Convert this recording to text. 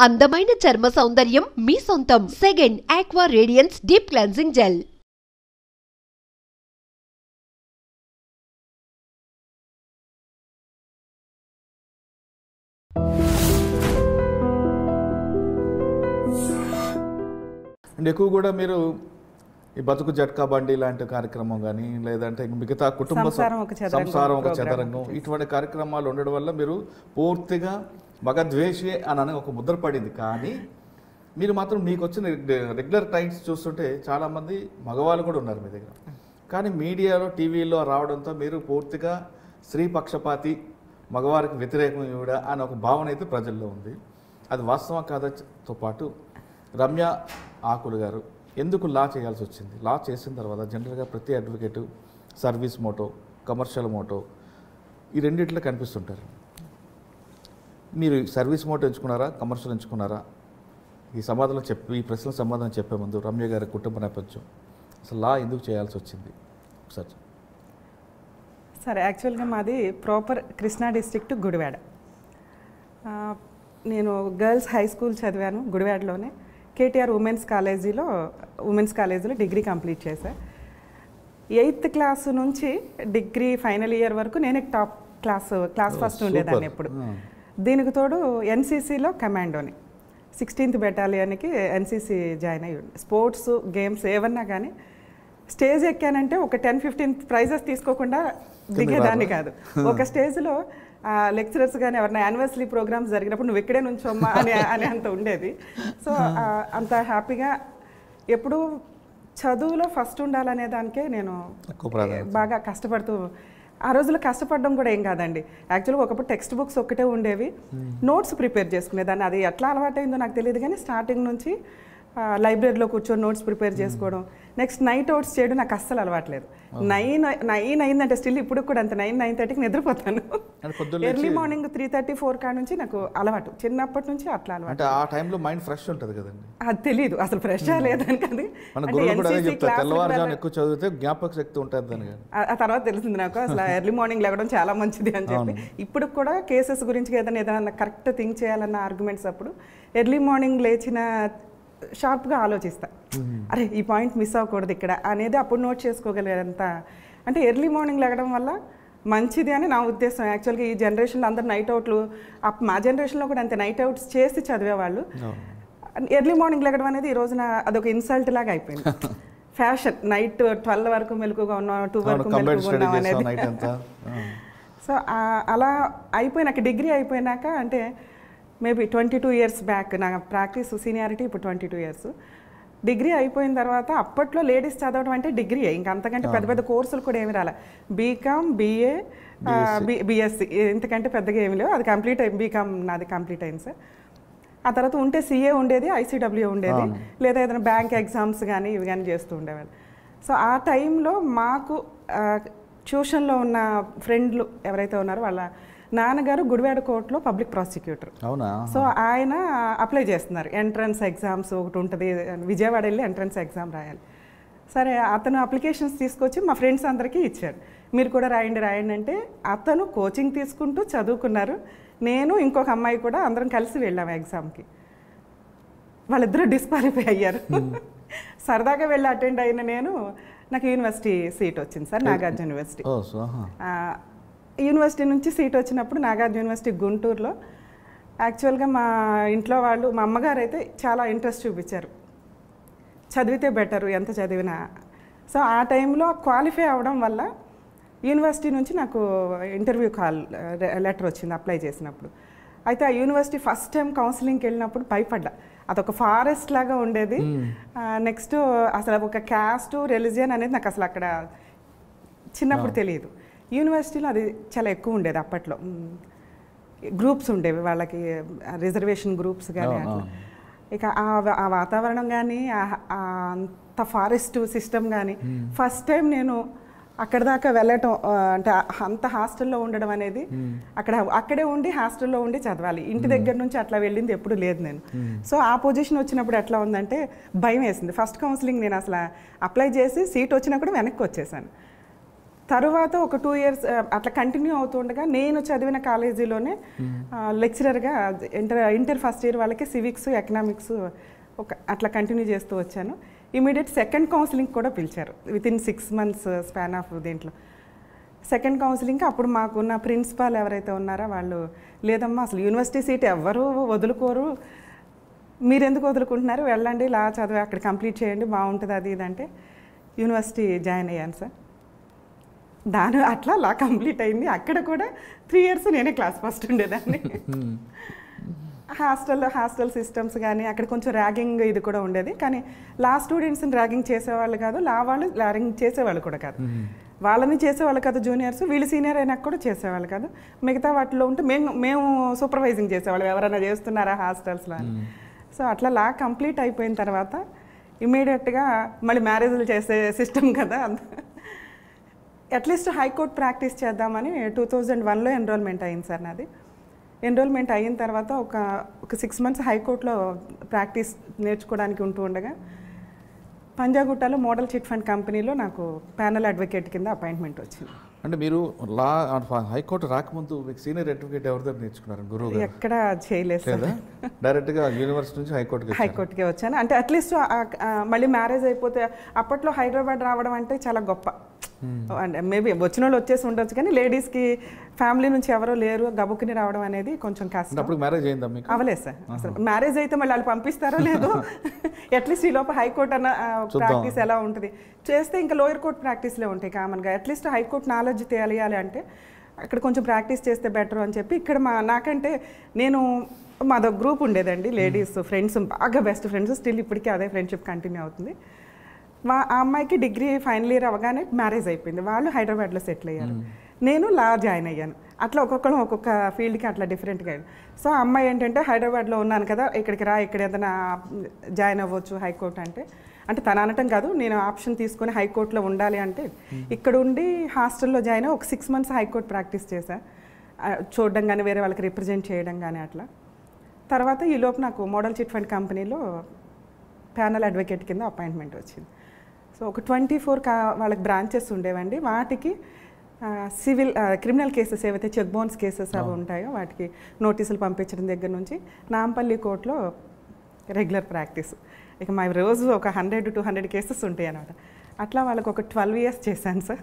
అందమైన చర్మ సౌందర్యం మీ సొంతం. Second aqua radiance deep cleansing gel. ఎక్కువ కూడా మీరు ఈ బతుకు జట్కా బండి లాంటి కార్యక్రమం కానీ లేదంటే మిగతా కుటుంబ సంసారం ఒక చదరంగం ఇటువంటి కార్యక్రమాలు ఉండడం వల్ల మీరు పూర్తిగా మగద్వేషి అని ఒక ముద్ర పడింది. కానీ మీరు మాత్రం మీకు వచ్చిన రెగ్యులర్ టైమ్స్ చూస్తుంటే చాలామంది మగవాళ్ళు కూడా ఉన్నారు మీ దగ్గర. కానీ మీడియాలో టీవీలో రావడంతో మీరు పూర్తిగా స్త్రీ పక్షపాతి, మగవారికి వ్యతిరేకం ఇవిడ అని ఒక భావన అయితే ప్రజల్లో ఉంది. అది వాస్తవం కాదతో పాటు రమ్య ఆకులు గారు ఎందుకు లా చేయాల్సి వచ్చింది? లా చేసిన తర్వాత జనరల్గా ప్రతి advocate service motto, commercial motto ఈ రెండిట్లో కనిపిస్తుంటారు. మీరు సర్వీస్ మోటో ఎంచుకున్నారా, కమర్షియల్ ఎంచుకున్నారా? ఈ ప్రశ్నల సమాధానం చెప్పే ముందు రమ్య గారి కుటుంబ నేపథ్యం, అసలు లా ఎందుకు చేయాల్సి వచ్చింది ఒకసారి. సరే, యాక్చువల్గా మాది ప్రాపర్ కృష్ణా డిస్ట్రిక్ట్ గుడివాడ. నేను గర్ల్స్ హై స్కూల్ చదివాను గుడివాడలోనే. కేటీఆర్ ఉమెన్స్ కాలేజీలో డిగ్రీ కంప్లీట్ చేశాను. 8th క్లాస్ నుంచి డిగ్రీ ఫైనల్ ఇయర్ వరకు నేనే టాప్ క్లాస్ ఫస్ట్ ఉండేదాన్ని ఎప్పుడు. దీనికి తోడు ఎన్సీసీలో కమాండోని 16th బెటాలియన్కి ఎన్సీసీ జాయిన్ అయ్యి స్పోర్ట్స్ గేమ్స్ ఏమన్నా కానీ స్టేజ్ ఎక్కానంటే ఒక 10-15 ప్రైజెస్ తీసుకోకుండా దిగేదాన్ని కాదు. ఒక స్టేజ్లో లెక్చరర్స్ కానీ ఎవరైనా యానివర్సరీ ప్రోగ్రామ్స్ జరిగినప్పుడు నువ్వు ఇక్కడే నుంచోమ్మా అని అంత ఉండేది. సో అంత హ్యాపీగా ఎప్పుడు చదువులో ఫస్ట్ ఉండాలనే దానికే నేను బాగా కష్టపడుతూ, ఆ రోజుల్లో కష్టపడడం కూడా ఏం కాదండి. యాక్చువల్గా ఒకప్పుడు టెక్స్ట్ బుక్స్ ఒక్కటే ఉండేవి, నోట్స్ ప్రిపేర్ చేసుకునేదాన్ని. అది ఎట్లా అలవాటైందో నాకు తెలియదు కానీ స్టార్టింగ్ నుంచి లైబ్రరీలో కూర్చొని నోట్స్ ప్రిపేర్ చేసుకోవడం. నెక్స్ట్ నైట్ అవుట్స్ చేయడం నాకు అస్సలు అలవాట్లేదు. 9 అయిందంటే స్టిల్ ఇప్పుడు కూడా అంత 9-9:30కి నిద్రపోతాను. ఎర్లీ మార్నింగ్ 3:30-4 కాడ నుంచి నాకు అలవాటు, చిన్నప్పటి నుంచి అట్లా అలవాటు. ఆ టైంలో మైండ్ ఫ్రెష్ ఉంటుంది కదండి. అది తెలియదు అసలు ఫ్రెష్ లేదని కదా. ఆ తర్వాత తెలిసింది నాకు అసలు ఎర్లీ మార్నింగ్ లేవడం చాలా మంచిది అని చెప్పి. ఇప్పుడు కూడా కేసెస్ గురించి ఏదైనా కరెక్ట్ థింక్ చేయాలన్న ఆర్గ్యుమెంట్స్ అప్పుడు ఎర్లీ మార్నింగ్ లేచిన షార్ప్గా ఆలోచిస్తా, అరే ఈ పాయింట్ మిస్ అవ్వకూడదు ఇక్కడ అనేది అప్పుడు నోట్ చేసుకోగలిగేంత. అంటే ఎర్లీ మార్నింగ్ లేవడం వల్ల మంచిది అని నా ఉద్దేశం. యాక్చువల్గా ఈ జనరేషన్లో అందరు నైట్ అవుట్లు, మా జనరేషన్లో కూడా అంతే నైట్ అవుట్స్ చేసి చదివేవాళ్ళు. ఎర్లీ మార్నింగ్ లేవడం అనేది ఈ రోజున అదొక ఇన్సల్ట్ లాగా అయిపోయింది. ఫ్యాషన్, నైట్ 12 వరకు మెలకుగా ఉన్నాం, 2 వరకు మెలకుగా ఉన్నాం అనేది. సో అలా అయిపోయినాక డిగ్రీ అయిపోయినాక అంటే మేబీ 22 years బ్యాక్ నా ప్రాక్టీస్ సీనియారిటీ ఇప్పుడు 22 years. డిగ్రీ అయిపోయిన తర్వాత అప్పట్లో లేడీస్ చదవడం అంటే డిగ్రీ, ఇంకా అంతకంటే పెద్ద పెద్ద కోర్సులు కూడా ఏమి రాలే. బీకామ్, బీఏ, బీఎస్సీ, ఇంతకంటే పెద్దగా ఏమి లేవు. అది కంప్లీట్ అయింది, బీకామ్ నాది కంప్లీట్ అయింది సార్. ఆ తర్వాత ఉంటే సీఏ ఉండేది, ఐసీడబ్ల్యూ ఉండేది, లేదా ఏదైనా బ్యాంక్ ఎగ్జామ్స్ కానీ ఇవి కానీ చేస్తూ ఉండేవాళ్ళు. సో ఆ టైంలో మాకు ట్యూషన్లో ఉన్న ఫ్రెండ్లు ఎవరైతే ఉన్నారో వాళ్ళ నాన్నగారు గుడివాడ కోర్టులో పబ్లిక్ ప్రాసిక్యూటర్. సో ఆయన అప్లై చేస్తున్నారు, ఎంట్రన్స్ ఎగ్జామ్స్ ఒకటి ఉంటుంది, విజయవాడ వెళ్ళి ఎంట్రన్స్ ఎగ్జామ్ రాయాలి. సరే, అతను అప్లికేషన్స్ తీసుకొచ్చి మా ఫ్రెండ్స్ అందరికీ ఇచ్చాడు, మీరు కూడా రాయండి అంటే. అతను కోచింగ్ తీసుకుంటూ చదువుకున్నారు, నేను ఇంకొక అమ్మాయి కూడా అందరం కలిసి వెళ్ళాము ఎగ్జామ్కి. వాళ్ళిద్దరూ డిస్క్వాలిఫై అయ్యారు. సరదాగా వెళ్ళి అటెండ్ అయిన నేను, నాకు యూనివర్సిటీ సీట్ వచ్చింది సార్, నాగార్జున యూనివర్సిటీ. యూనివర్సిటీ నుంచి సీట్ వచ్చినప్పుడు నాగార్జున యూనివర్సిటీ గుంటూరులో. యాక్చువల్గా మా ఇంట్లో వాళ్ళు, మా అమ్మగారు అయితే చాలా ఇంట్రెస్ట్ చూపించారు, చదివితే బెటరు ఎంత చదివినా. సో ఆ టైంలో క్వాలిఫై అవ్వడం వల్ల యూనివర్సిటీ నుంచి నాకు ఇంటర్వ్యూ లెటర్ వచ్చింది అప్లై చేసినప్పుడు. అయితే ఆ యూనివర్సిటీ ఫస్ట్ టైం కౌన్సిలింగ్కి వెళ్ళినప్పుడు భయపడ్డా. అదొక ఫారెస్ట్ లాగా ఉండేది. నెక్స్ట్ అసలు ఒక క్యాస్ట్, రిలీజియన్ అనేది నాకు అసలు అక్కడ చిన్నప్పుడు తెలియదు. యూనివర్సిటీలో అది చాలా ఎక్కువ ఉండేది అప్పట్లో. గ్రూప్స్ ఉండేవి వాళ్ళకి, రిజర్వేషన్ గ్రూప్స్ కానీ అట్లా. ఇక ఆ వాతావరణం కానీ అంత ఫారెస్ట్ సిస్టమ్ కానీ ఫస్ట్ టైం నేను అక్కడ దాకా వెళ్ళటం, అంటే అంత హాస్టల్లో ఉండడం అనేది, అక్కడే ఉండి హాస్టల్లో ఉండి చదవాలి. ఇంటి దగ్గర నుంచి అట్లా వెళ్ళింది ఎప్పుడు లేదు నేను. సో ఆ పొజిషన్ వచ్చినప్పుడు ఎట్లా ఉందంటే భయం వేసింది. ఫస్ట్ కౌన్సిలింగ్ నేను అసలు అప్లై చేసి సీట్ వచ్చినా కూడా వెనక్కి వచ్చేసాను. తర్వాత ఒక 2 years అట్లా కంటిన్యూ అవుతుండగా నేను చదివిన కాలేజీలోనే లెక్చరర్గా ఇంటర్ ఫస్ట్ ఇయర్ వాళ్ళకి సివిక్స్ ఎకనామిక్స్ అట్లా కంటిన్యూ చేస్తూ వచ్చాను. ఇమీడియట్ సెకండ్ కౌన్సిలింగ్ కూడా పిలిచారు వితిన్ 6 months స్పాన్ ఆఫ్ దీంట్లో. సెకండ్ కౌన్సిలింగ్కి అప్పుడు మాకున్న ప్రిన్సిపాల్ ఎవరైతే ఉన్నారో వాళ్ళు, లేదమ్మా అసలు యూనివర్సిటీ సీట్ ఎవ్వరూ వదులుకోరు, మీరు ఎందుకు వదులుకుంటున్నారు, వెళ్ళండి లా చదివి అక్కడ కంప్లీట్ చేయండి బాగుంటుంది అది ఇది అంటే యూనివర్సిటీ జాయిన్ అయ్యాను సార్. అట్లా లా కంప్లీట్ అయింది. అక్కడ కూడా 3 years నేనే క్లాస్ ఫస్ట్ ఉండేదాన్ని. హాస్టల్ సిస్టమ్స్ కానీ అక్కడ కొంచెం ర్యాగింగ్ ఇది కూడా ఉండేది. కానీ లా స్టూడెంట్స్ని ర్యాగింగ్ చేసేవాళ్ళు కాదు, లా వాళ్ళు ర్యాగింగ్ చేసేవాళ్ళు కూడా కాదు. వాళ్ళని చేసేవాళ్ళు కాదు జూనియర్స్, వీళ్ళు సీనియర్ అయినాక కూడా చేసేవాళ్ళు కాదు. మిగతా వాటిలో ఉంటే మేము సూపర్వైజింగ్ చేసేవాళ్ళం ఎవరైనా చేస్తున్నారా హాస్టల్స్లో అని. సో అట్లా లా కంప్లీట్ అయిపోయిన తర్వాత ఇమీడియట్గా మళ్ళీ మ్యారేజ్లు చేసే సిస్టమ్ కదా, అట్లీస్ట్ హైకోర్టు ప్రాక్టీస్ చేద్దామని 2001లో ఎన్రోల్మెంట్ అయింది సార్ నాది. ఎన్రోల్మెంట్ అయిన తర్వాత ఒక 6 months హైకోర్టులో ప్రాక్టీస్ నేర్చుకోవడానికి ఉంటూ ఉండగా పంజాగుట్టలో మోడల్ చిట్ ఫండ్ కంపెనీలో నాకు ప్యానల్ అడ్వకేట్ కింద అపాయింట్మెంట్ వచ్చింది. అంటే మీరు లా హైకోర్టు రాకముందు మీకు సీనియర్ అడ్వకేట్ ఎవరి దగ్గర నేర్చుకున్నారు? గురువు ఎక్కడ చేయలేదు సార్, డైరెక్ట్గా యూనివర్సిటీ నుంచి హైకోర్టుకే వచ్చాను. అంటే అట్లీస్ట్ మళ్ళీ మ్యారేజ్ అయిపోతే అప్పట్లో హైదరాబాద్ రావడం అంటే చాలా గొప్ప. అంటే మేబీ వచ్చిన వాళ్ళు వచ్చేసి ఉండొచ్చు కానీ లేడీస్కి ఫ్యామిలీ నుంచి ఎవరో లేరు, గబుక్కుని రావడం అనేది కొంచెం కష్టం. మ్యారేజ్ అయిందా మీకు? అవలేదు సార్. అసలు మ్యారేజ్ అయితే మళ్ళీ వాళ్ళు పంపిస్తారో లేదో, అట్లీస్ట్ ఈ లోపల హైకోర్టు అన్న ప్రాక్టీస్ ఎలా ఉంటుంది చేస్తే ఇంకా లోయర్ కోర్ట్ ప్రాక్టీస్లే ఉంటాయి కామన్గా. అట్లీస్ట్ హైకోర్టు నాలెడ్జ్ తెలియాలి అంటే అక్కడ కొంచెం ప్రాక్టీస్ చేస్తే బెటర్ అని చెప్పి ఇక్కడ నాకంటే మాదో గ్రూప్ ఉండేదండి లేడీస్ ఫ్రెండ్స్, బాగా బెస్ట్ ఫ్రెండ్స్, స్టిల్ ఇప్పటికీ అదే ఫ్రెండ్షిప్ కంటిన్యూ అవుతుంది. ఆ అమ్మాయికి డిగ్రీ ఫైనల్ ఇయర్ అవగానే మ్యారేజ్ అయిపోయింది, వాళ్ళు హైదరాబాద్లో సెటిల్ అయ్యారు, నేను లా జాయిన్ అయ్యాను. అట్లా ఒక్కొక్కరు ఒక్కొక్క ఫీల్డ్కి అట్లా డిఫరెంట్గా. సో అమ్మాయి ఏంటంటే హైదరాబాద్లో ఉన్నాను కదా ఇక్కడికి రా, ఇక్కడ ఏదైనా జాయిన్ అవ్వచ్చు హైకోర్టు అంటే తను అనటం కాదు, నేను ఆప్షన్ తీసుకొని హైకోర్టులో ఉండాలి అంటే ఇక్కడ ఉండి హాస్టల్లో జాయిన్ అయ్యి ఒక 6 months హైకోర్టు ప్రాక్టీస్ చేశా, చూడడం కానీ వేరే వాళ్ళకి రిప్రజెంట్ చేయడం కానీ అట్లా. తర్వాత ఈ లోపు నాకు మోడల్ చిట్ ఫండ్ కంపెనీలో ప్యానల్ అడ్వకేట్ కింద అపాయింట్మెంట్ వచ్చింది. సో ఒక 24 వాళ్ళకి బ్రాంచెస్ ఉండేవండి. వాటికి సివిల్ క్రిమినల్ కేసెస్ ఏవైతే చెక్ బౌన్స్ కేసెస్ అవి ఉంటాయో వాటికి నోటీసులు పంపించడం దగ్గర నుంచి నాంపల్లి కోర్టులో రెగ్యులర్ ప్రాక్టీస్. ఇక మా రోజు ఒక 100 to 200 కేసెస్ ఉంటాయి అన్నమాట. అట్లా వాళ్ళకి ఒక 12 years చేశాను సార్.